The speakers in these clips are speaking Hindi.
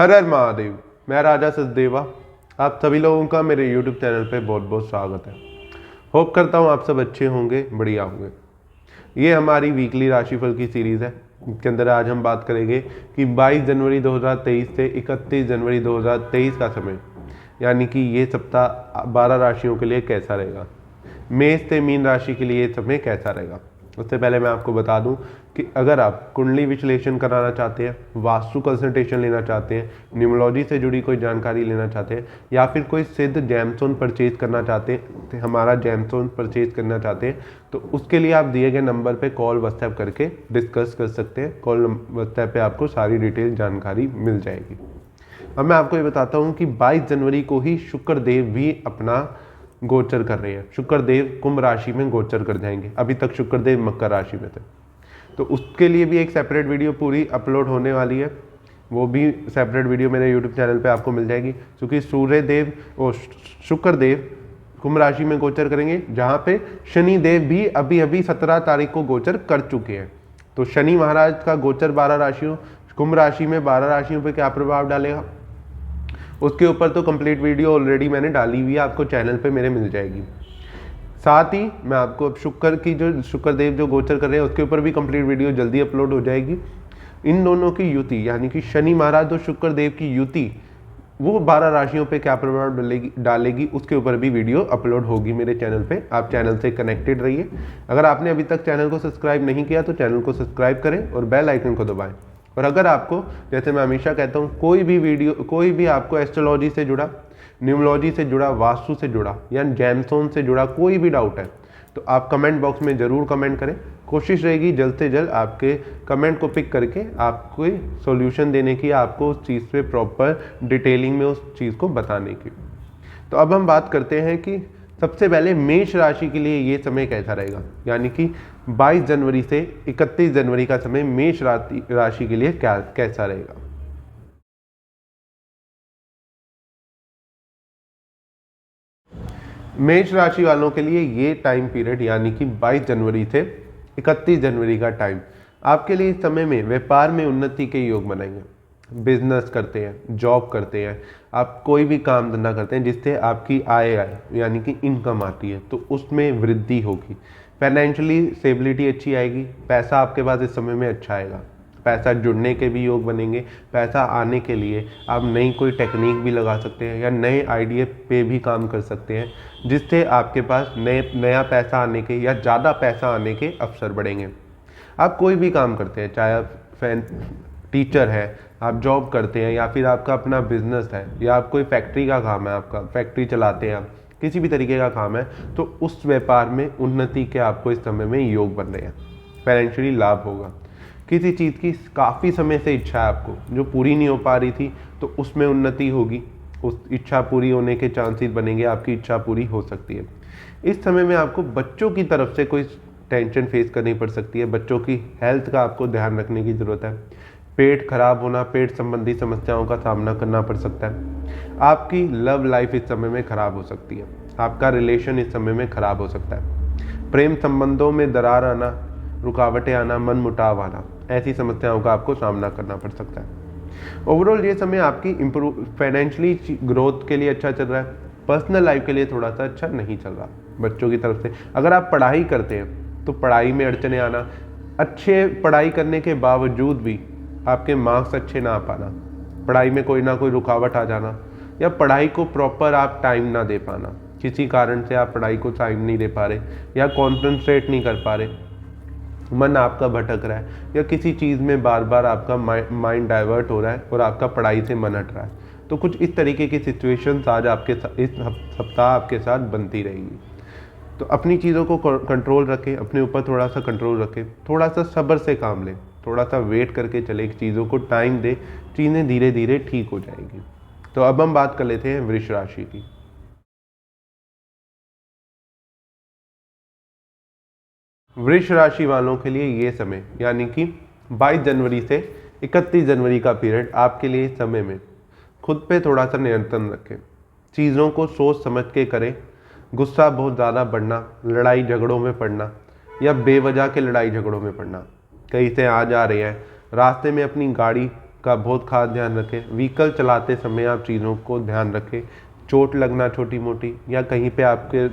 हर हर महादेव। मैं राजा सचदेवा, आप सभी लोगों का मेरे YouTube चैनल पे बहुत बहुत स्वागत है। होप करता हूँ आप सब अच्छे होंगे, बढ़िया होंगे। ये हमारी वीकली राशिफल की सीरीज़ है। इसके अंदर आज हम बात करेंगे कि 22 जनवरी 2023 से 31 जनवरी 2023 का समय, यानी कि ये सप्ताह 12 राशियों के लिए कैसा रहेगा। मेष से मीन राशि के लिए ये समय कैसा रहेगा। उससे पहले मैं आपको बता दूं कि अगर आप कुंडली विश्लेषण कराना चाहते हैं, वास्तु कंसल्टेशन लेना चाहते हैं, न्यूमरोलॉजी से जुड़ी कोई जानकारी लेना चाहते हैं, या फिर कोई सिद्ध जैमस्टोन परचेज करना चाहते हैं, हमारा जैमस्टोन परचेज करना चाहते हैं, तो उसके लिए आप दिए गए नंबर पे कॉल व्हाट्सएप करके डिस्कस कर सकते हैं। कॉल व्हाट्सएप पे आपको सारी डिटेल जानकारी मिल जाएगी। अब मैं आपको ये बताता हूँ कि 22 जनवरी को ही शुक्र देव भी अपना गोचर कर रहे हैं। शुक्र देव कुंभ राशि में गोचर कर जाएंगे। अभी तक शुक्र देव मकर राशि में थे, तो उसके लिए भी एक सेपरेट वीडियो पूरी अपलोड होने वाली है। वो भी सेपरेट वीडियो मेरे यूट्यूब चैनल पे आपको मिल जाएगी, क्योंकि सूर्य देव और शुक्र देव कुंभ राशि में गोचर करेंगे, जहाँ पे शनि देव भी अभी अभी 17 तारीख को गोचर कर चुके हैं। तो शनि महाराज का गोचर 12 राशियों, कुंभ राशि में 12 राशियों पे क्या प्रभाव डालेगा, उसके ऊपर तो कंप्लीट वीडियो ऑलरेडी मैंने डाली हुई है, आपको चैनल पे मेरे मिल जाएगी। साथ ही मैं आपको अब शुक्र देव जो गोचर कर रहे हैं उसके ऊपर भी कंप्लीट वीडियो जल्दी अपलोड हो जाएगी। इन दोनों की युति, यानी कि शनि महाराज और शुक्र देव की युति, वो 12 राशियों पे क्या प्रभाव डालेगी उसके ऊपर भी वीडियो अपलोड होगी मेरे चैनल पे। आप चैनल से कनेक्टेड रहिए। अगर आपने अभी तक चैनल को सब्सक्राइब नहीं किया तो चैनल को सब्सक्राइब करें और बेल आइकन को दबाएं। और अगर आपको, जैसे मैं हमेशा कहता हूँ, कोई भी आपको एस्ट्रोलॉजी से जुड़ा, न्यूमरोलॉजी से जुड़ा, वास्तु से जुड़ा या जैमस्टोन से जुड़ा कोई भी डाउट है, तो आप कमेंट बॉक्स में ज़रूर कमेंट करें। कोशिश रहेगी जल्द से जल्द आपके कमेंट को पिक करके आपको सॉल्यूशन देने की, आपको उस चीज़ पे प्रॉपर डिटेलिंग में उस चीज़ को बताने की। तो अब हम बात करते हैं कि सबसे पहले मेष राशि के लिए ये समय कैसा रहेगा, यानी कि 22 जनवरी से 31 जनवरी का समय मेष राशि के लिए कैसा रहेगा। मेष राशि वालों के लिए ये टाइम पीरियड, यानी कि 22 जनवरी से 31 जनवरी का टाइम आपके लिए इस समय में व्यापार में उन्नति के योग बनाएंगे। बिजनेस करते हैं, जॉब करते हैं, आप कोई भी काम धंधा करते हैं जिससे आपकी आय आए, यानी कि इनकम आती है, तो उसमें वृद्धि होगी। फाइनेंशियली स्टेबिलिटी अच्छी आएगी। पैसा आपके पास इस समय में अच्छा आएगा। पैसा जुड़ने के भी योग बनेंगे। पैसा आने के लिए आप नई कोई टेक्निक भी लगा सकते हैं या नए आइडिया पे भी काम कर सकते हैं, जिससे आपके पास नया पैसा आने के या ज़्यादा पैसा आने के अवसर बढ़ेंगे। आप कोई भी काम करते हैं, चाहे आप टीचर है, आप जॉब करते हैं, या फिर आपका अपना बिजनेस है, या आप कोई फैक्ट्री का काम है, आपका फैक्ट्री चलाते हैं, आप किसी भी तरीके का काम है, तो उस व्यापार में उन्नति के आपको इस समय में योग बन रहे हैं। फाइनेंशियली लाभ होगा। किसी चीज़ की काफ़ी समय से इच्छा है आपको, जो पूरी नहीं हो पा रही थी, तो उसमें उन्नति होगी। उस इच्छा पूरी होने के चांसेस बनेंगे, आपकी इच्छा पूरी हो सकती है। इस समय में आपको बच्चों की तरफ से कोई टेंशन फेस करनी पड़ सकती है। बच्चों की हेल्थ का आपको ध्यान रखने की ज़रूरत है। पेट खराब होना, पेट संबंधी समस्याओं का सामना करना पड़ सकता है। आपकी लव लाइफ इस समय में खराब हो सकती है। आपका रिलेशन इस समय में खराब हो सकता है। प्रेम संबंधों में दरार आना, रुकावटें आना, मन मुटाव आना, ऐसी समस्याओं का आपको सामना करना पड़ सकता है। ओवरऑल ये समय आपकी फाइनेंशियली ग्रोथ के लिए अच्छा चल रहा है। पर्सनल लाइफ के लिए थोड़ा सा अच्छा नहीं चल रहा बच्चों की तरफ से। अगर आप पढ़ाई करते हैं तो पढ़ाई में अड़चने आना, अच्छे पढ़ाई करने के बावजूद भी आपके मार्क्स अच्छे ना आ पाना, पढ़ाई में कोई ना कोई रुकावट आ जाना, या पढ़ाई को प्रॉपर आप टाइम ना दे पाना, किसी कारण से आप पढ़ाई को टाइम नहीं दे पा रहे या कॉन्सेंट्रेट नहीं कर पा रहे, मन आपका भटक रहा है, या किसी चीज़ में बार बार आपका माइंड डाइवर्ट हो रहा है और आपका पढ़ाई से मन हट रहा है, तो कुछ इस तरीके की सिचुएशंस आज आपके इस सप्ताह आपके साथ बनती रहेगी। तो अपनी चीज़ों को कंट्रोल रखें, अपने ऊपर थोड़ा सा कंट्रोल रखें, थोड़ा सा सब्र से काम लें, थोड़ा सा वेट करके चले, चीज़ों को टाइम दे, चीज़ें धीरे धीरे ठीक हो जाएगी। तो अब हम बात कर लेते हैं वृष राशि की। वृष राशि वालों के लिए ये समय, यानी कि 22 जनवरी से 31 जनवरी का पीरियड आपके लिए इस समय में खुद पे थोड़ा सा नियंत्रण रखें। चीज़ों को सोच समझ के करें। गुस्सा बहुत ज़्यादा बढ़ना, लड़ाई झगड़ों में पड़ना या बेवजह के लड़ाई झगड़ों में पड़ना, कहीं से आ जा रहे हैं, रास्ते में अपनी गाड़ी का बहुत खास ध्यान रखें। व्हीकल चलाते समय आप चीज़ों को ध्यान रखें। चोट लगना छोटी मोटी या कहीं पे आपके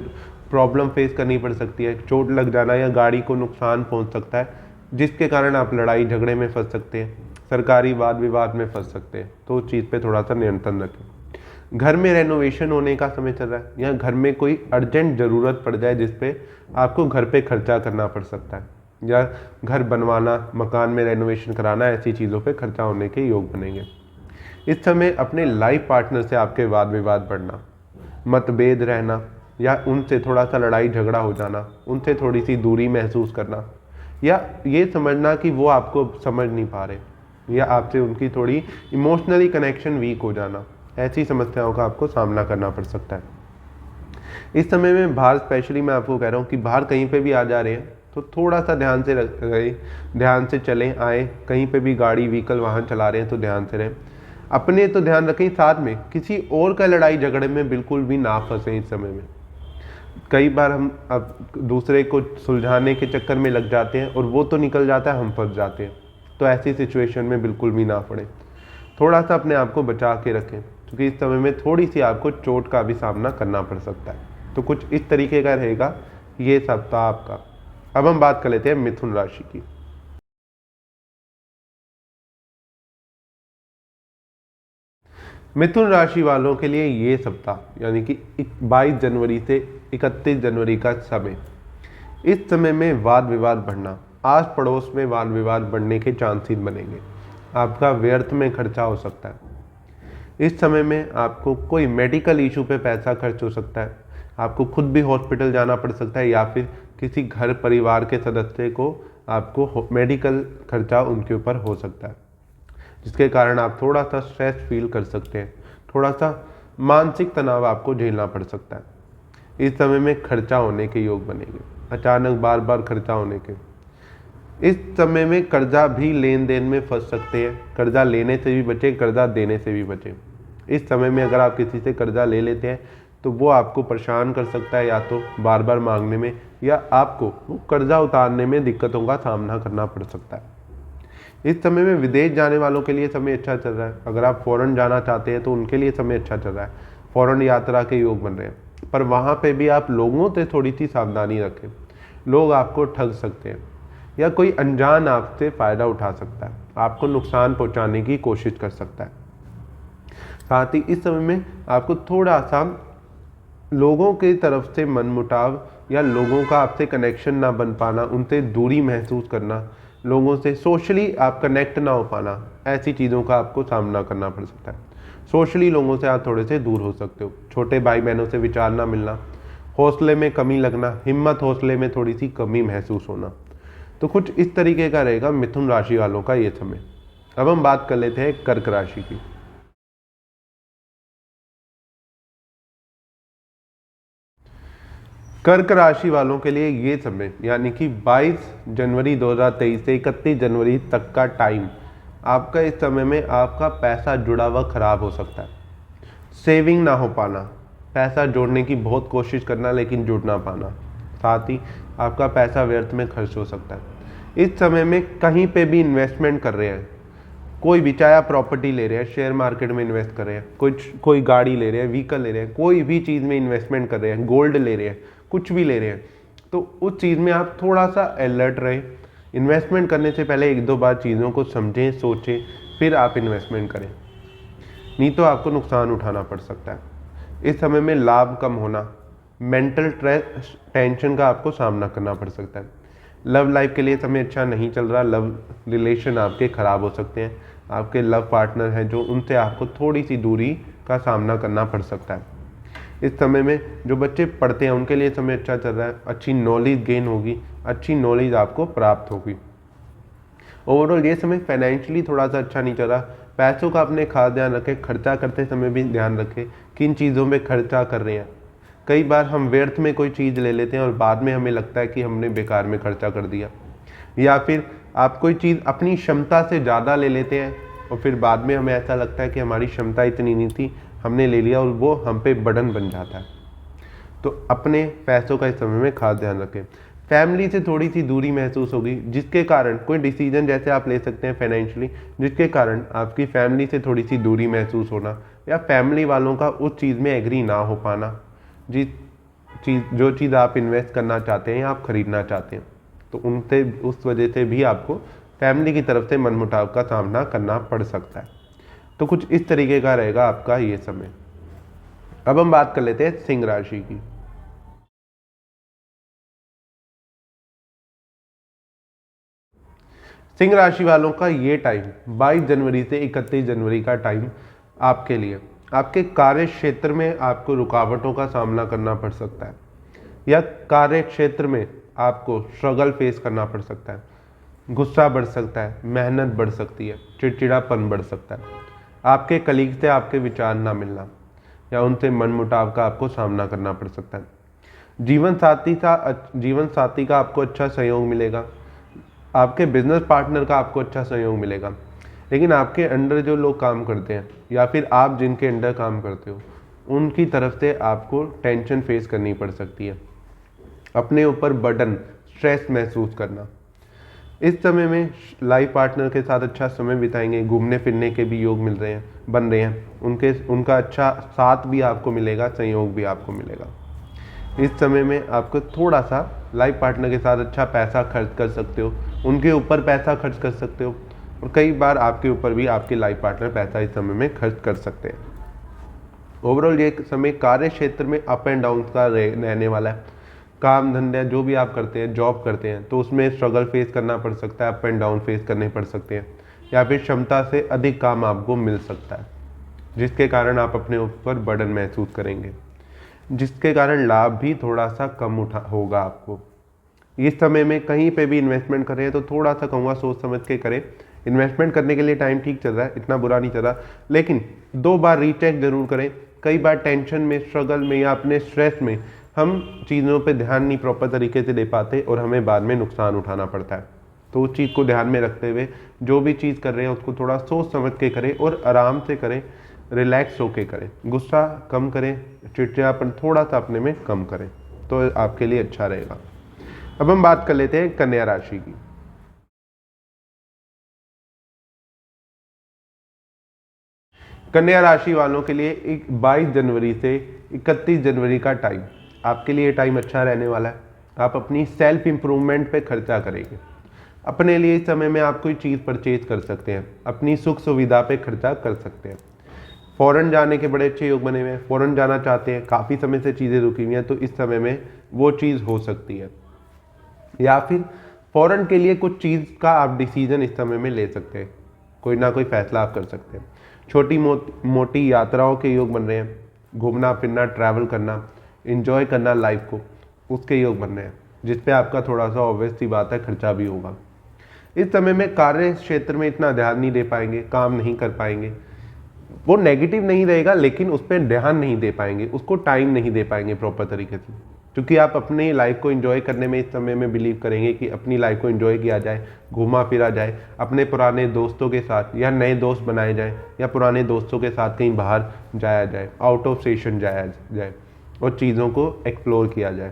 प्रॉब्लम फेस करनी पड़ सकती है, चोट लग जाना या गाड़ी को नुकसान पहुंच सकता है जिसके कारण आप लड़ाई झगड़े में फंस सकते हैं, सरकारी वाद विवाद में फंस सकते हैं। तो उस चीज़ पे थोड़ा सा नियंत्रण रखें। घर में रेनोवेशन होने का समय चल रहा है या घर में कोई अर्जेंट ज़रूरत पड़ जाए जिसपे आपको घर पे खर्चा करना पड़ सकता है, या घर बनवाना, मकान में रेनोवेशन कराना, ऐसी चीज़ों पे खर्चा होने के योग बनेंगे। इस समय अपने लाइफ पार्टनर से आपके वाद विवाद बढ़ना, मतभेद रहना या उनसे थोड़ा सा लड़ाई झगड़ा हो जाना, उनसे थोड़ी सी दूरी महसूस करना या ये समझना कि वो आपको समझ नहीं पा रहे या आपसे उनकी थोड़ी इमोशनली कनेक्शन वीक हो जाना, ऐसी समस्याओं का आपको सामना करना पड़ सकता है। इस समय में बाहर, स्पेशली मैं आपको कह रहा हूँ कि बाहर कहीं पे भी आ जा रहे हैं तो थोड़ा सा ध्यान से रहे, ध्यान से चलें आए। कहीं पे भी गाड़ी व्हीकल वाहन चला रहे हैं तो ध्यान से रहें। अपने तो ध्यान रखें, साथ में किसी और का लड़ाई झगड़े में बिल्कुल भी ना फंसें। इस समय में कई बार हम अब दूसरे को सुलझाने के चक्कर में लग जाते हैं और वो तो निकल जाता है, हम फंस जाते हैं। तो ऐसी सिचुएशन में बिल्कुल भी ना पड़े। थोड़ा सा अपने आप को बचा के रखें क्योंकि इस समय में थोड़ी सी आपको चोट का भी सामना करना पड़ सकता है। तो कुछ इस तरीके का रहेगा ये सप्ताह आपका। अब हम बात कर लेते हैं मिथुन राशि की। मिथुन राशि वालों के लिए ये सप्ताह यानी कि 22 जनवरी से 31 जनवरी का समय, इस समय में वाद विवाद बढ़ना, आस पड़ोस में वाद विवाद बढ़ने के चांसेस बनेंगे। आपका व्यर्थ में खर्चा हो सकता है। इस समय में आपको कोई मेडिकल इशू पे पैसा खर्च हो सकता है, आपको खुद भी हॉस्पिटल जाना पड़ सकता है या फिर किसी घर परिवार के सदस्य को आपको मेडिकल खर्चा उनके ऊपर हो सकता है, जिसके कारण आप थोड़ा सा स्ट्रेस फील कर सकते हैं, थोड़ा सा मानसिक तनाव आपको झेलना पड़ सकता है। इस समय में खर्चा होने के योग बनेंगे, अचानक बार बार खर्चा होने के। इस समय में कर्जा भी लेन देन में फंस सकते हैं। कर्जा लेने से भी बचें, कर्जा देने से भी बचें। इस समय में अगर आप किसी से कर्जा ले लेते हैं तो वो आपको परेशान कर सकता है, या तो बार बार मांगने में या आपको वो कर्जा उतारने में दिक्कतों का सामना करना पड़ सकता है। इस समय में विदेश जाने वालों के लिए समय अच्छा चल रहा है। अगर आप फॉरेन जाना चाहते हैं तो उनके लिए समय अच्छा चल रहा है, फॉरेन यात्रा के योग बन रहे हैं। पर वहाँ पे भी आप लोगों से थोड़ी सी सावधानी रखें। लोग आपको ठग सकते हैं या कोई अनजान आपसे फ़ायदा उठा सकता है, आपको नुकसान पहुँचाने की कोशिश कर सकता है। साथ ही इस समय में आपको थोड़ा सा लोगों की तरफ से मनमुटाव या लोगों का आपसे कनेक्शन ना बन पाना, उनसे दूरी महसूस करना, लोगों से सोशली आप कनेक्ट ना हो पाना, ऐसी चीज़ों का आपको सामना करना पड़ सकता है। सोशली लोगों से आप थोड़े से दूर हो सकते हो। छोटे भाई बहनों से विचार ना मिलना, हौसले में कमी लगना, हिम्मत हौसले में थोड़ी सी कमी महसूस होना। तो कुछ इस तरीके का रहेगा मिथुन राशि वालों का ये समय। अब हम बात कर लेते हैं कर्क राशि की। कर्क राशि वालों के लिए ये समय यानी कि 22 जनवरी 2023 से 31 जनवरी तक का टाइम आपका, इस समय में आपका पैसा जुड़ा हुआ खराब हो सकता है। सेविंग ना हो पाना, पैसा जोड़ने की बहुत कोशिश करना लेकिन जुड़ ना पाना, साथ ही आपका पैसा व्यर्थ में खर्च हो सकता है। इस समय में कहीं पे भी इन्वेस्टमेंट कर रहे हैं, कोई भी, चाहे आप प्रॉपर्टी ले रहे हैं, शेयर मार्केट में इन्वेस्ट कर रहे हैं, कोई गाड़ी ले रहे हैं, व्हीकल ले रहे हैं, कोई भी चीज़ में इन्वेस्टमेंट कर रहे हैं, गोल्ड ले रहे हैं, कुछ भी ले रहे हैं, तो उस चीज़ में आप थोड़ा सा अलर्ट रहें। इन्वेस्टमेंट करने से पहले एक दो बार चीज़ों को समझें, सोचें, फिर आप इन्वेस्टमेंट करें, नहीं तो आपको नुकसान उठाना पड़ सकता है। इस समय में लाभ कम होना, मेंटल स्ट्रेस, टेंशन का आपको सामना करना पड़ सकता है। लव लाइफ के लिए समय अच्छा नहीं चल रहा, लव रिलेशन आपके ख़राब हो सकते हैं। आपके लव पार्टनर हैं जो, उनसे आपको थोड़ी सी दूरी का सामना करना पड़ सकता है। इस समय में जो बच्चे पढ़ते हैं उनके लिए समय अच्छा चल रहा है, अच्छी नॉलेज गेन होगी, अच्छी नॉलेज आपको प्राप्त होगी। ओवरऑल ये समय फाइनेंशियली थोड़ा सा अच्छा नहीं चल रहा। पैसों का अपने खास ध्यान रखें, खर्चा करते समय भी ध्यान रखें किन चीज़ों में खर्चा कर रहे हैं। कई बार हम व्यर्थ में कोई चीज़ ले लेते हैं और बाद में हमें लगता है कि हमने बेकार में खर्चा कर दिया, या फिर आप कोई चीज़ अपनी क्षमता से ज़्यादा ले लेते हैं और फिर बाद में हमें ऐसा लगता है कि हमारी क्षमता इतनी नहीं थी, हमने ले लिया और वो हम पे बर्डन बन जाता है। तो अपने पैसों का इस समय में खास ध्यान रखें। फैमिली से थोड़ी सी दूरी महसूस होगी, जिसके कारण कोई डिसीजन जैसे आप ले सकते हैं फाइनेंशियली, जिसके कारण आपकी फैमिली से थोड़ी सी दूरी महसूस होना या फैमिली वालों का उस चीज़ में एग्री ना हो पाना, जो चीज़ आप इन्वेस्ट करना चाहते हैं या आप खरीदना चाहते हैं, तो उनसे उस वजह से भी आपको फैमिली की तरफ से मनमुटाव का सामना करना पड़ सकता है। तो कुछ इस तरीके का रहेगा आपका ये समय। अब हम बात कर लेते हैं सिंह राशि की। सिंह राशि वालों का ये टाइम 22 जनवरी से 31 जनवरी का टाइम आपके लिए आपके कार्य क्षेत्र में आपको रुकावटों का सामना करना पड़ सकता है या कार्य क्षेत्र में आपको स्ट्रगल फेस करना पड़ सकता है। गुस्सा बढ़ सकता है, मेहनत बढ़ सकती है, चिड़चिड़ापन बढ़ सकता है, आपके कलीग से आपके विचार ना मिलना या उनसे मनमुटाव का आपको सामना करना पड़ सकता है। जीवन साथी का आपको अच्छा सहयोग मिलेगा, आपके बिजनेस पार्टनर का आपको अच्छा सहयोग मिलेगा, लेकिन आपके अंडर जो लोग काम करते हैं या फिर आप जिनके अंडर काम करते हो उनकी तरफ से आपको टेंशन फेस करनी पड़ सकती है। अपने ऊपर बर्डन, स्ट्रेस महसूस करना। इस समय में लाइफ पार्टनर के साथ अच्छा समय बिताएंगे, घूमने फिरने के भी योग बन रहे हैं, उनका अच्छा साथ भी आपको मिलेगा, सहयोग भी आपको मिलेगा। इस समय में आपको थोड़ा सा लाइफ पार्टनर के साथ अच्छा पैसा खर्च कर सकते हो, उनके ऊपर पैसा खर्च कर सकते हो और कई बार आपके ऊपर भी आपके लाइफ पार्टनर पैसा इस समय में खर्च कर सकते हैं। ओवरऑल ये समय कार्य क्षेत्र में अप एंड डाउन का रहने वाला है। काम धंधे जो भी आप करते हैं, जॉब करते हैं, तो उसमें स्ट्रगल फेस करना पड़ सकता है, अप एंड डाउन फेस करने पड़ सकते हैं या फिर क्षमता से अधिक काम आपको मिल सकता है, जिसके कारण आप अपने ऊपर बर्डन महसूस करेंगे, जिसके कारण लाभ भी थोड़ा सा कम होगा आपको। इस समय में कहीं पे भी इन्वेस्टमेंट करें तो थोड़ा सा कहूँगा सोच समझ के करें। इन्वेस्टमेंट करने के लिए टाइम ठीक चल रहा है, इतना बुरा नहीं चल रहा, लेकिन 2 बार रीचेक जरूर करें। कई बार टेंशन में, स्ट्रगल में या अपने स्ट्रेस में हम चीज़ों पे ध्यान नहीं प्रॉपर तरीके से दे पाते और हमें बाद में नुकसान उठाना पड़ता है। तो उस चीज़ को ध्यान में रखते हुए जो भी चीज़ कर रहे हैं उसको थोड़ा सोच समझ के करें और आराम से करें, रिलैक्स होके करें, गुस्सा कम करें, चिड़चिड़ापन थोड़ा सा अपने में कम करें, तो आपके लिए अच्छा रहेगा। अब हम बात कर लेते हैं कन्या राशि की। कन्या राशि वालों के लिए 22 जनवरी से 31 जनवरी का टाइम आपके लिए टाइम अच्छा रहने वाला है। आप अपनी सेल्फ इंप्रूवमेंट पे खर्चा करेंगे। अपने लिए इस समय में आप कोई चीज़ परचेज कर सकते हैं, अपनी सुख सुविधा पे खर्चा कर सकते हैं। फॉरेन जाने के बड़े अच्छे योग बने हुए हैं, फॉरेन जाना चाहते हैं, काफ़ी समय से चीज़ें रुकी हुई हैं, तो इस समय में वो चीज़ हो सकती है। या फिर फॉरेन के लिए कुछ चीज़ का आप डिसीजन इस समय में ले सकते हैं, कोई ना कोई फैसला आप कर सकते हैं। छोटी मोटी यात्राओं के योग बन रहे हैं, घूमना फिरना, ट्रैवल करना, इंजॉय करना लाइफ को, उसके योग बन रहे हैं, जिस पे आपका थोड़ा सा ऑब्वियस सी बात है खर्चा भी होगा। इस समय में कार्य क्षेत्र में इतना ध्यान नहीं दे पाएंगे, काम नहीं कर पाएंगे। वो नेगेटिव नहीं रहेगा, लेकिन उस पर ध्यान नहीं दे पाएंगे, उसको टाइम नहीं दे पाएंगे प्रॉपर तरीके से, क्योंकि आप अपनी लाइफ को एंजॉय करने में इस समय में बिलीव करेंगे कि अपनी लाइफ को एंजॉय किया जाए, घूमा फिरा जाए, अपने पुराने दोस्तों के साथ या नए दोस्त बनाए जाए या पुराने दोस्तों के साथ कहीं बाहर जाया जाए, आउट ऑफ स्टेशन जाया जाए और चीज़ों को एक्सप्लोर किया जाए।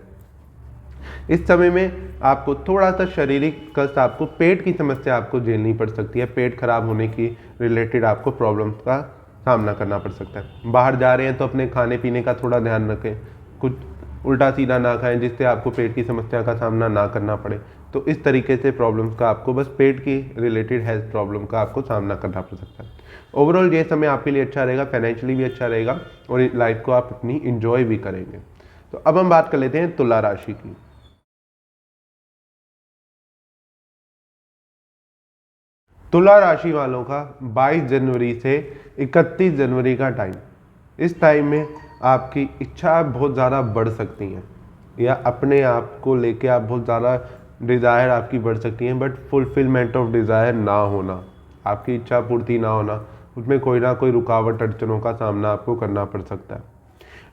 इस समय में आपको थोड़ा सा शारीरिक कष्ट, आपको पेट की समस्या आपको झेलनी पड़ सकती है, पेट खराब होने की रिलेटेड आपको प्रॉब्लम्स का सामना करना पड़ सकता है। बाहर जा रहे हैं तो अपने खाने पीने का थोड़ा ध्यान रखें, कुछ उल्टा सीधा ना खाएं जिससे आपको पेट की समस्या का सामना ना करना पड़े। तो इस तरीके से प्रॉब्लम्स का आपको, बस पेट की रिलेटेड हेल्थ प्रॉब्लम का आपको सामना करना पड़ सकता है। ओवरऑल ये समय आपके लिए अच्छा रहेगा, फाइनेंशियली भी अच्छा रहेगा और लाइफ को आप अपनी इंजॉय भी करेंगे। तो अब हम बात कर लेते हैं तुला राशि की। तुला राशि वालों का 22 जनवरी से 31 जनवरी का टाइम, इस टाइम में आपकी इच्छा बहुत ज़्यादा बढ़ सकती हैं या अपने आप को लेके आप बहुत ज़्यादा डिज़ायर आपकी बढ़ सकती हैं, बट फुलफिलमेंट ऑफ डिज़ायर ना होना, आपकी इच्छा पूर्ति ना होना, उसमें कोई ना कोई रुकावट, अड़चनों का सामना आपको करना पड़ सकता है।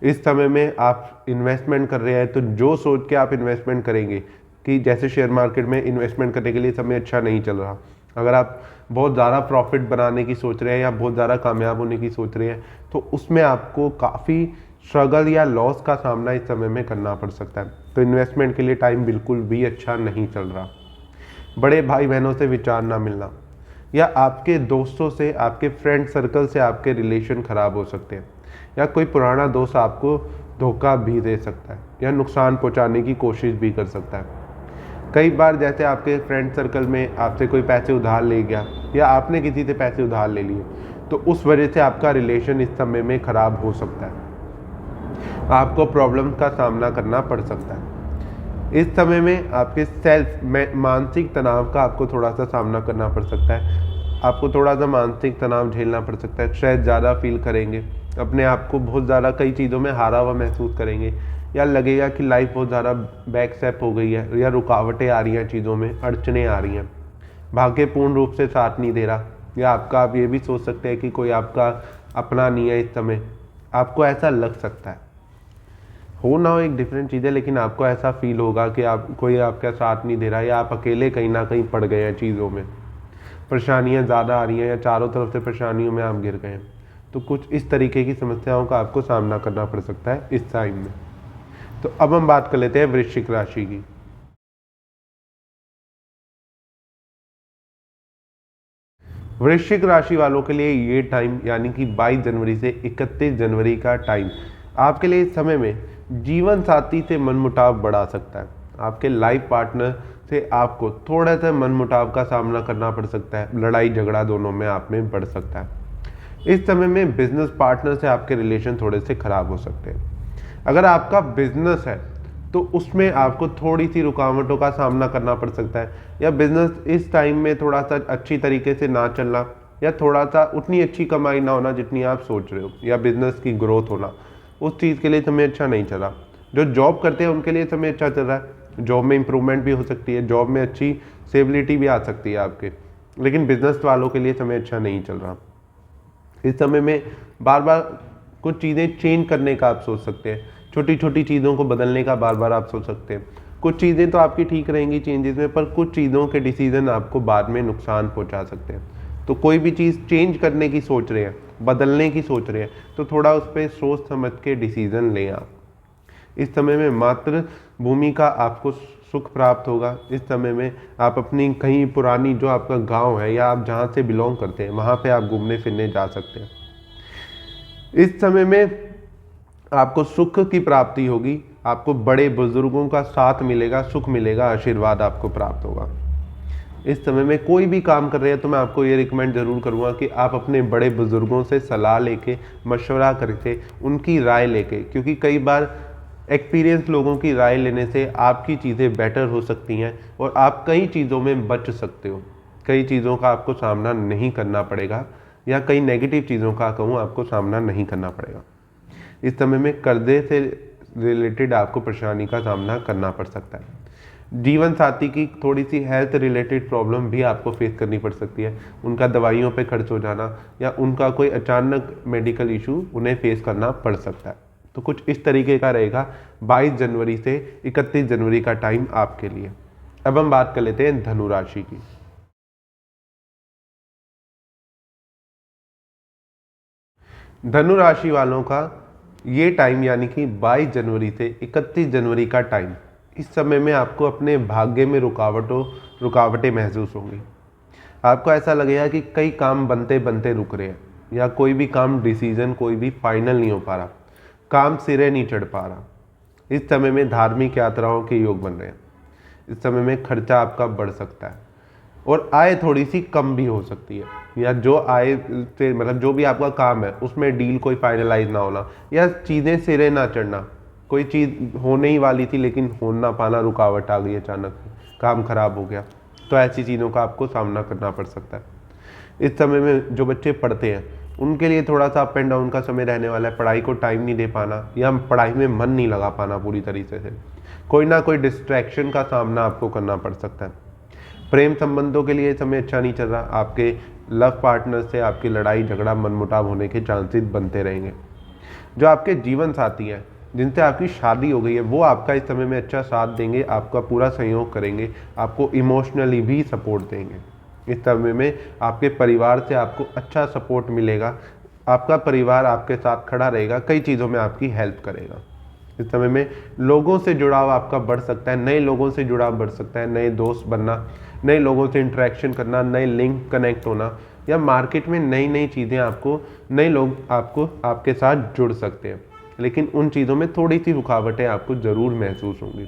इस समय में आप इन्वेस्टमेंट कर रहे हैं तो जो सोच के आप इन्वेस्टमेंट करेंगे, कि जैसे शेयर मार्केट में इन्वेस्टमेंट करने के लिए समय अच्छा नहीं चल रहा, अगर आप बहुत ज़्यादा प्रॉफिट बनाने की सोच रहे हैं या बहुत ज़्यादा कामयाब होने की सोच रहे हैं तो उसमें आपको काफ़ी स्ट्रगल या लॉस का सामना इस समय में करना पड़ सकता है। तो इन्वेस्टमेंट के लिए टाइम बिल्कुल भी अच्छा नहीं चल रहा। बड़े भाई बहनों से विचार ना मिलना, या आपके दोस्तों से, आपके फ्रेंड सर्कल से आपके रिलेशन ख़राब हो सकते हैं, या कोई पुराना दोस्त आपको धोखा भी दे सकता है या नुकसान पहुंचाने की कोशिश भी कर सकता है। कई बार जैसे आपके फ्रेंड सर्कल में आपसे कोई पैसे उधार ले गया या आपने किसी से पैसे उधार ले लिए, तो उस वजह से आपका रिलेशन इस समय में ख़राब हो सकता है, आपको प्रॉब्लम का सामना करना पड़ सकता है। इस समय में आपके मानसिक तनाव का आपको थोड़ा सा सामना करना पड़ सकता है। आपको थोड़ा सा मानसिक तनाव झेलना पड़ सकता है, स्ट्रेस ज़्यादा फील करेंगे, अपने आप को बहुत ज़्यादा कई चीज़ों में हारा हुआ महसूस करेंगे, या लगेगा कि लाइफ बहुत ज़्यादा बैक स्टेप हो गई है, या रुकावटें आ रही हैं, चीज़ों में अड़चने आ रही हैं, भाग्य पूर्ण रूप से साथ नहीं दे रहा, या आप ये भी सोच सकते हैं कि कोई आपका अपना नहीं है इस समय। आपको ऐसा लग सकता है, हो ना हो एक डिफरेंट चीज़ है, लेकिन आपको ऐसा फील होगा कि आप कोई आपका साथ नहीं दे रहा, या आप अकेले कहीं ना कहीं पड़ गए हैं, चीज़ों में परेशानियां ज़्यादा आ रही हैं, या चारों तरफ से परेशानियों में आप गिर गए हैं। तो कुछ इस तरीके की समस्याओं का आपको सामना करना पड़ सकता है इस टाइम में। तो अब हम बात कर लेते हैं वृश्चिक राशि की। वृश्चिक राशि वालों के लिए ये टाइम यानी कि 22 जनवरी से 31 जनवरी का टाइम आपके लिए इस समय में जीवन साथी से मनमुटाव बढ़ा सकता है। आपके लाइफ पार्टनर से आपको थोड़ा सा मनमुटाव का सामना करना पड़ सकता है, लड़ाई झगड़ा दोनों में आप में बढ़ सकता है। इस समय में बिजनेस पार्टनर से आपके रिलेशन थोड़े से खराब हो सकते हैं। अगर आपका बिजनेस है तो उसमें आपको थोड़ी सी रुकावटों का सामना करना पड़ सकता है, या बिजनेस इस टाइम में थोड़ा सा अच्छी तरीके से ना चलना, या थोड़ा सा उतनी अच्छी कमाई ना होना जितनी आप सोच रहे हो, या बिजनेस की ग्रोथ होना, उस चीज़ के लिए समय अच्छा नहीं चला। जो जॉब करते हैं उनके लिए समय अच्छा चल रहा है, जॉब में इंप्रूवमेंट भी हो सकती है, जॉब में अच्छी स्टेबिलिटी भी आ सकती है आपके, लेकिन बिजनेस वालों के लिए समय अच्छा नहीं चल रहा। इस समय में बार बार कुछ चीज़ें चेंज करने का आप सोच सकते हैं, छोटी छोटी चीज़ों को बदलने का बार बार आप सोच सकते हैं। कुछ चीज़ें तो आपकी ठीक रहेंगी चेंजेस में, पर कुछ चीज़ों के डिसीजन आपको बाद में नुकसान पहुंचा सकते हैं। तो कोई भी चीज़ चेंज करने की सोच रहे हैं, बदलने की सोच रहे हैं, तो थोड़ा उस पर सोच समझ के डिसीजन लें आप। इस समय में मातृभूमि का आपको सुख प्राप्त होगा। इस समय में आप अपनी कहीं पुरानी जो आपका गांव है, या आप जहां से बिलोंग करते हैं, वहां पे आप घूमने फिरने जा सकते हैं। इस समय में आपको सुख की प्राप्ति होगी, आपको बड़े बुजुर्गों का साथ मिलेगा, सुख मिलेगा, आशीर्वाद आपको प्राप्त होगा। इस समय में कोई भी काम कर रहे हैं तो मैं आपको ये रिकमेंड ज़रूर करूँगा कि आप अपने बड़े बुजुर्गों से सलाह लेके, मशवरा करके, उनकी राय लेके, क्योंकि कई बार एक्सपीरियंस लोगों की राय लेने से आपकी चीज़ें बेटर हो सकती हैं और आप कई चीज़ों में बच सकते हो। कई चीज़ों का आपको सामना नहीं करना पड़ेगा, या कई नेगेटिव चीज़ों का कहूँ आपको सामना नहीं करना पड़ेगा। इस समय में कर्जे से रिलेटेड आपको परेशानी का सामना करना पड़ सकता है। जीवन साथी की थोड़ी सी हेल्थ रिलेटेड प्रॉब्लम भी आपको फेस करनी पड़ सकती है, उनका दवाइयों पे खर्च हो जाना, या उनका कोई अचानक मेडिकल इशू उन्हें फेस करना पड़ सकता है। तो कुछ इस तरीके का रहेगा 22 जनवरी से 31 जनवरी का टाइम आपके लिए। अब हम बात कर लेते हैं धनु राशि की। धनु राशि वालों का ये टाइम यानी कि 22 जनवरी से 31 जनवरी का टाइम, इस समय में आपको अपने भाग्य में रुकावटें महसूस होंगी। आपको ऐसा लगेगा कि कई काम बनते बनते रुक रहे हैं, या कोई भी काम डिसीजन कोई भी फाइनल नहीं हो पा रहा, काम सिरे नहीं चढ़ पा रहा। इस समय में धार्मिक यात्राओं के योग बन रहे हैं। इस समय में खर्चा आपका बढ़ सकता है, और आय थोड़ी सी कम भी हो सकती है, या जो आय से मतलब जो भी आपका काम है उसमें डील कोई फाइनलाइज ना होना, या चीज़ें सिरे ना चढ़ना। कोई चीज़ होने ही वाली थी लेकिन हो ना पाना, रुकावट आ गई, अचानक काम खराब हो गया, तो ऐसी चीज़ों का आपको सामना करना पड़ सकता है। इस समय में जो बच्चे पढ़ते हैं उनके लिए थोड़ा सा अप एंड डाउन का समय रहने वाला है। पढ़ाई को टाइम नहीं दे पाना, या पढ़ाई में मन नहीं लगा पाना पूरी तरीके से, कोई ना कोई डिस्ट्रैक्शन का सामना आपको करना पड़ सकता है। प्रेम संबंधों के लिए समय अच्छा नहीं चल रहा, आपके लव पार्टनर से आपकी लड़ाई झगड़ा मनमुटाव होने के चांसेस बनते रहेंगे। जो आपके जीवन साथी हैं जिनसे आपकी शादी हो गई है, वो आपका इस समय में अच्छा साथ देंगे, आपका पूरा सहयोग करेंगे, आपको इमोशनली भी सपोर्ट देंगे। इस समय में आपके परिवार से आपको अच्छा सपोर्ट मिलेगा, आपका परिवार आपके साथ खड़ा रहेगा, कई चीज़ों में आपकी हेल्प करेगा। इस समय में लोगों से जुड़ाव आपका बढ़ सकता है, नए लोगों से जुड़ाव बढ़ सकता है, नए दोस्त बनना, नए लोगों से इंटरेक्शन करना, नए लिंक कनेक्ट होना, या मार्केट में नई नई चीज़ें आपको, नए लोग आपको आपके साथ जुड़ सकते हैं। लेकिन उन चीज़ों में थोड़ी सी रुकावटें आपको ज़रूर महसूस होंगी।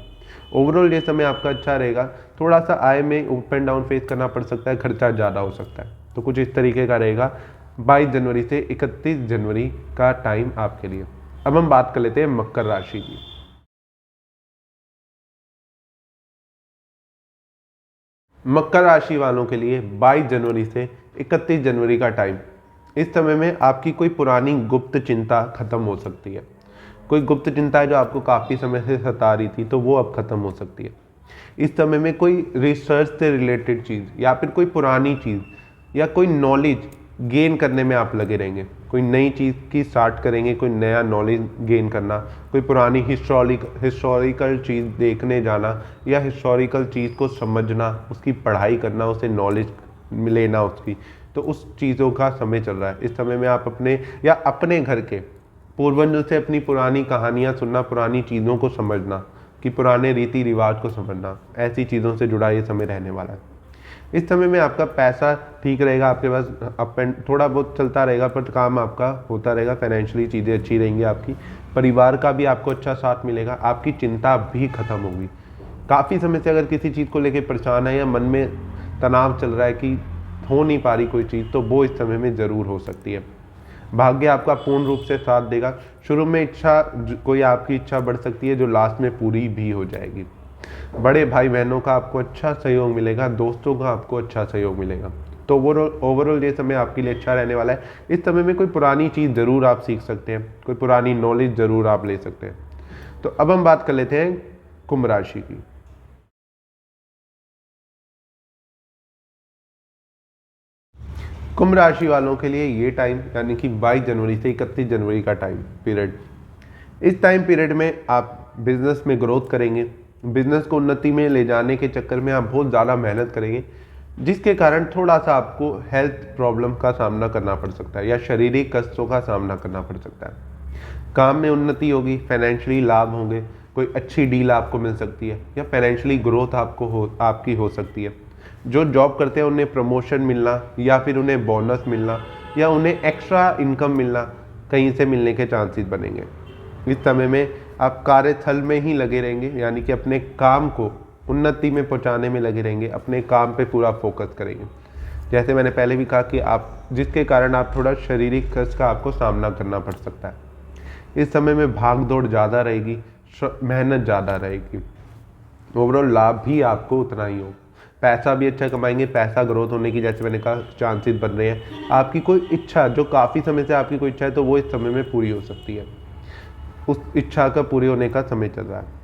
ओवरऑल ये समय आपका अच्छा रहेगा। थोड़ा सा आय में अप एंड डाउन फेस करना पड़ सकता है, खर्चा ज़्यादा हो सकता है, तो कुछ इस तरीके का रहेगा 22 जनवरी से 31 जनवरी का टाइम आपके लिए। अब हम बात कर लेते हैं मकर राशि की। मकर राशि वालों के लिए 22 जनवरी से 31 जनवरी का टाइम, इस समय में आपकी कोई पुरानी गुप्त चिंता खत्म हो सकती है। कोई गुप्त चिंता है जो आपको काफ़ी समय से सता रही थी, तो वो अब खत्म हो सकती है। इस समय में कोई रिसर्च से रिलेटेड चीज़ या फिर कोई पुरानी चीज़ या कोई नॉलेज गेन करने में आप लगे रहेंगे। कोई नई चीज़ की स्टार्ट करेंगे, कोई नया नॉलेज गेन करना, कोई पुरानी हिस्टोरिकल चीज़ देखने जाना या हिस्टोरिकल चीज़ को समझना, उसकी पढ़ाई करना, उसे नॉलेज लेना उसकी, तो उस चीज़ों का समय चल रहा है। इस समय में आप अपने या अपने घर के पूर्वजों से अपनी पुरानी कहानियाँ सुनना, पुरानी चीज़ों को समझना, कि पुराने रीति रिवाज को समझना, ऐसी चीज़ों से जुड़ा ये समय रहने वाला है। इस समय में आपका पैसा ठीक रहेगा, आपके पास अप एंड थोड़ा बहुत चलता रहेगा, पर काम आपका होता रहेगा, फाइनेंशियली चीज़ें अच्छी रहेंगी आपकी, परिवार का भी आपको अच्छा साथ मिलेगा, आपकी चिंता भी खत्म होगी। काफ़ी समय से अगर किसी चीज़ को लेकर परेशान है या मन में तनाव चल रहा है कि हो नहीं पा रही कोई चीज़, तो वो इस समय में ज़रूर हो सकती है। भाग्य आपका पूर्ण रूप से साथ देगा। शुरू में कोई आपकी इच्छा बढ़ सकती है जो लास्ट में पूरी भी हो जाएगी। बड़े भाई बहनों का आपको अच्छा सहयोग मिलेगा, दोस्तों का आपको अच्छा सहयोग मिलेगा। तो ओवरऑल ये समय आपके लिए अच्छा रहने वाला है। इस समय में कोई पुरानी चीज़ ज़रूर आप सीख सकते हैं, कोई पुरानी नॉलेज ज़रूर आप ले सकते हैं। तो अब हम बात कर लेते हैं कुंभ राशि की। कुंभ राशि वालों के लिए ये टाइम, यानी कि 22 जनवरी से 31 जनवरी का टाइम पीरियड, इस टाइम पीरियड में आप बिजनेस में ग्रोथ करेंगे। बिजनेस को उन्नति में ले जाने के चक्कर में आप बहुत ज़्यादा मेहनत करेंगे, जिसके कारण थोड़ा सा आपको हेल्थ प्रॉब्लम का सामना करना पड़ सकता है या शारीरिक कष्टों का सामना करना पड़ सकता है। काम में उन्नति होगी, फाइनेंशियली लाभ होंगे, कोई अच्छी डील आपको मिल सकती है या फाइनेंशियली ग्रोथ आपकी हो सकती है। जो जॉब करते हैं उन्हें प्रमोशन मिलना या फिर उन्हें बोनस मिलना या उन्हें एक्स्ट्रा इनकम मिलना कहीं से मिलने के चांसेस बनेंगे। इस समय में आप कार्यस्थल में ही लगे रहेंगे, यानी कि अपने काम को उन्नति में पहुंचाने में लगे रहेंगे, अपने काम पे पूरा फोकस करेंगे। जैसे मैंने पहले भी कहा कि आप, जिसके कारण आप थोड़ा शारीरिक कष्ट का आपको सामना करना पड़ सकता है। इस समय में भाग दौड़ ज़्यादा रहेगी, मेहनत ज़्यादा रहेगी। ओवरऑल लाभ भी आपको उतना ही हो, पैसा भी अच्छा कमाएंगे, पैसा ग्रोथ होने की, जैसे मैंने कहा, चांसेस बन रहे हैं। आपकी कोई इच्छा जो काफ़ी समय से आपकी कोई इच्छा है, तो वो इस समय में पूरी हो सकती है। उस इच्छा का पूरी होने का समय चल रहा है।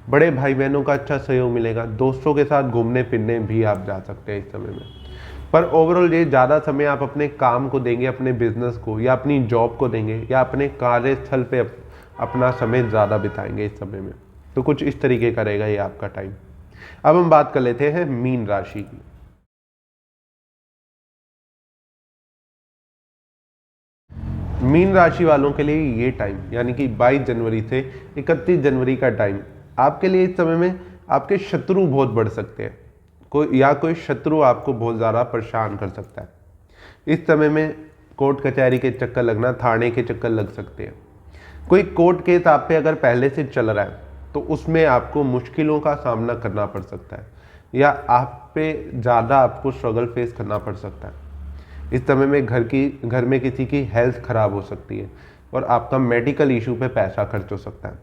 बड़े भाई बहनों का अच्छा सहयोग मिलेगा, दोस्तों के साथ घूमने फिरने भी आप जा सकते हैं इस समय में। पर ओवरऑल ये ज़्यादा समय आप अपने काम को देंगे, अपने बिजनेस को या अपनी जॉब को देंगे या अपने कार्यस्थल पे अपना समय ज़्यादा बिताएंगे इस समय में। तो कुछ इस तरीके का रहेगा ये आपका टाइम। अब हम बात कर लेते हैं मीन राशि की। मीन राशि वालों के लिए ये टाइम, यानी कि 22 जनवरी से 31 जनवरी का टाइम, आपके लिए इस समय में आपके शत्रु बहुत बढ़ सकते हैं। कोई शत्रु आपको बहुत ज़्यादा परेशान कर सकता है। इस समय में कोर्ट कचहरी के चक्कर लगना, थाने के चक्कर लग सकते हैं। कोई कोर्ट केस आप पे अगर पहले से चल रहा है, तो उसमें आपको मुश्किलों का सामना करना पड़ सकता है या आप पे ज़्यादा आपको स्ट्रगल फेस करना पड़ सकता है। इस समय में घर में किसी की हेल्थ खराब हो सकती है और आपका मेडिकल इशू पे पैसा खर्च हो सकता है।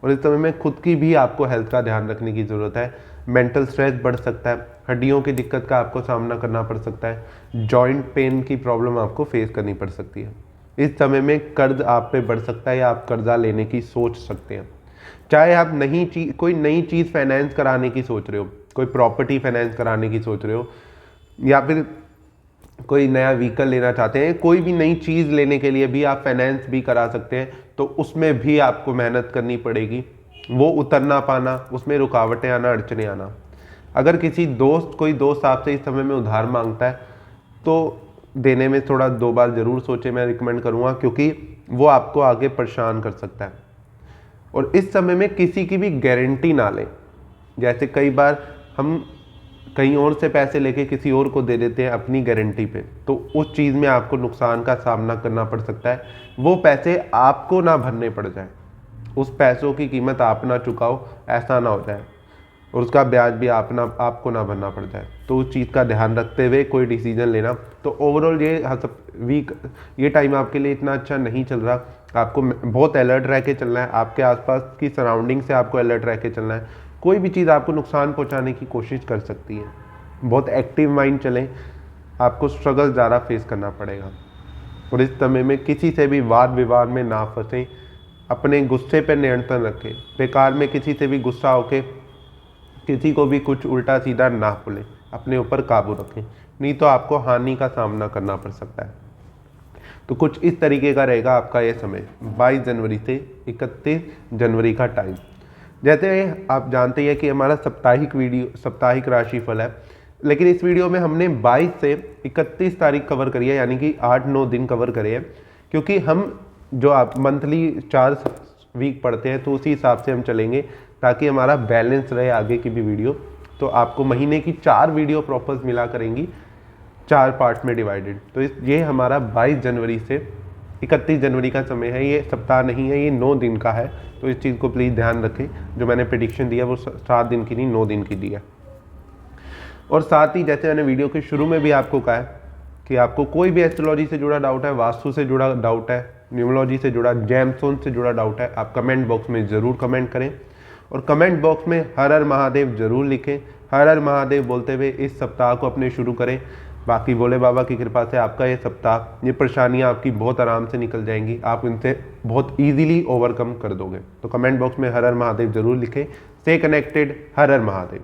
और इस समय में खुद की भी आपको हेल्थ का ध्यान रखने की ज़रूरत है। मेंटल स्ट्रेस बढ़ सकता है, हड्डियों की दिक्कत का आपको सामना करना पड़ सकता है, जॉइंट पेन की प्रॉब्लम आपको फेस करनी पड़ सकती है। इस समय में कर्ज आप पे बढ़ सकता है या आप कर्जा लेने की सोच सकते हैं। चाहे आप कोई नई चीज़ फाइनेंस कराने की सोच रहे हो, कोई प्रॉपर्टी फाइनेंस कराने की सोच रहे हो, या फिर कोई नया व्हीकल लेना चाहते हैं, कोई भी नई चीज़ लेने के लिए भी आप फाइनेंस भी करा सकते हैं, तो उसमें भी आपको मेहनत करनी पड़ेगी। वो उतरना पाना, उसमें रुकावटें आना, अड़चने आना। अगर कोई दोस्त आपसे इस समय में उधार मांगता है, तो देने में थोड़ा 2 बार ज़रूर सोचें, मैं रिकमेंड करूँगा, क्योंकि वो आपको आगे परेशान कर सकता है। और इस समय में किसी की भी गारंटी ना लें। जैसे कई बार हम कहीं और से पैसे लेके किसी और को दे देते हैं अपनी गारंटी पे, तो उस चीज़ में आपको नुकसान का सामना करना पड़ सकता है। वो पैसे आपको ना भरने पड़ जाए, उस पैसों की कीमत आप ना चुकाओ, ऐसा ना हो जाए, और उसका ब्याज भी आपको ना भरना पड़ जाए। तो उस चीज़ का ध्यान रखते हुए कोई डिसीजन लेना। तो ओवरऑल ये टाइम आपके लिए इतना अच्छा नहीं चल रहा। आपको बहुत अलर्ट रह के चलना है, आपके आसपास की सराउंडिंग से आपको अलर्ट रह के चलना है। कोई भी चीज़ आपको नुकसान पहुंचाने की कोशिश कर सकती है। बहुत एक्टिव माइंड चलें, आपको स्ट्रगल ज़्यादा फेस करना पड़ेगा। और इस समय में किसी से भी वाद विवाद में ना फंसें, अपने गुस्से पर नियंत्रण रखें। बेकार में किसी से भी गुस्सा होके किसी को भी कुछ उल्टा सीधा ना बोलें, अपने ऊपर काबू रखें, नहीं तो आपको हानि का सामना करना पड़ सकता है। तो कुछ इस तरीके का रहेगा आपका ये समय 22 जनवरी से 31 जनवरी का टाइम। जैसे आप जानते हैं कि हमारा साप्ताहिक राशिफल है, लेकिन इस वीडियो में हमने 22 से 31 तारीख कवर करी है, यानी कि 8-9 दिन कवर करे हैं, क्योंकि हम जो आप मंथली 4 वीक पढ़ते हैं तो उसी हिसाब से हम चलेंगे, ताकि हमारा बैलेंस रहे आगे की भी वीडियो। तो आपको महीने की 4 वीडियो प्रॉपर मिला करेंगी, 4 पार्ट में डिवाइडेड। तो ये हमारा 22 जनवरी से 31 जनवरी का समय है। ये सप्ताह नहीं है, ये 9 दिन का है। तो इस चीज़ को प्लीज़ ध्यान रखें। जो मैंने प्रेडिक्शन दिया वो 7 दिन की नहीं, 9 दिन की दी है। और साथ ही जैसे मैंने वीडियो के शुरू में भी आपको कहा है कि आपको कोई भी एस्ट्रोलॉजी से जुड़ा डाउट है, वास्तु से जुड़ा डाउट है, न्यूमरोलॉजी से जुड़ा, जेमस्टोन से जुड़ा डाउट है, आप कमेंट बॉक्स में ज़रूर कमेंट करें। और कमेंट बॉक्स में हर हर महादेव जरूर लिखें। हर हर महादेव बोलते हुए इस सप्ताह को अपने शुरू करें। बाकी भोले बाबा की कृपा से आपका ये सप्ताह, ये परेशानियां आपकी बहुत आराम से निकल जाएंगी, आप इनसे बहुत इजीली ओवरकम कर दोगे। तो कमेंट बॉक्स में हर हर महादेव जरूर लिखें। Stay connected. हर हर महादेव।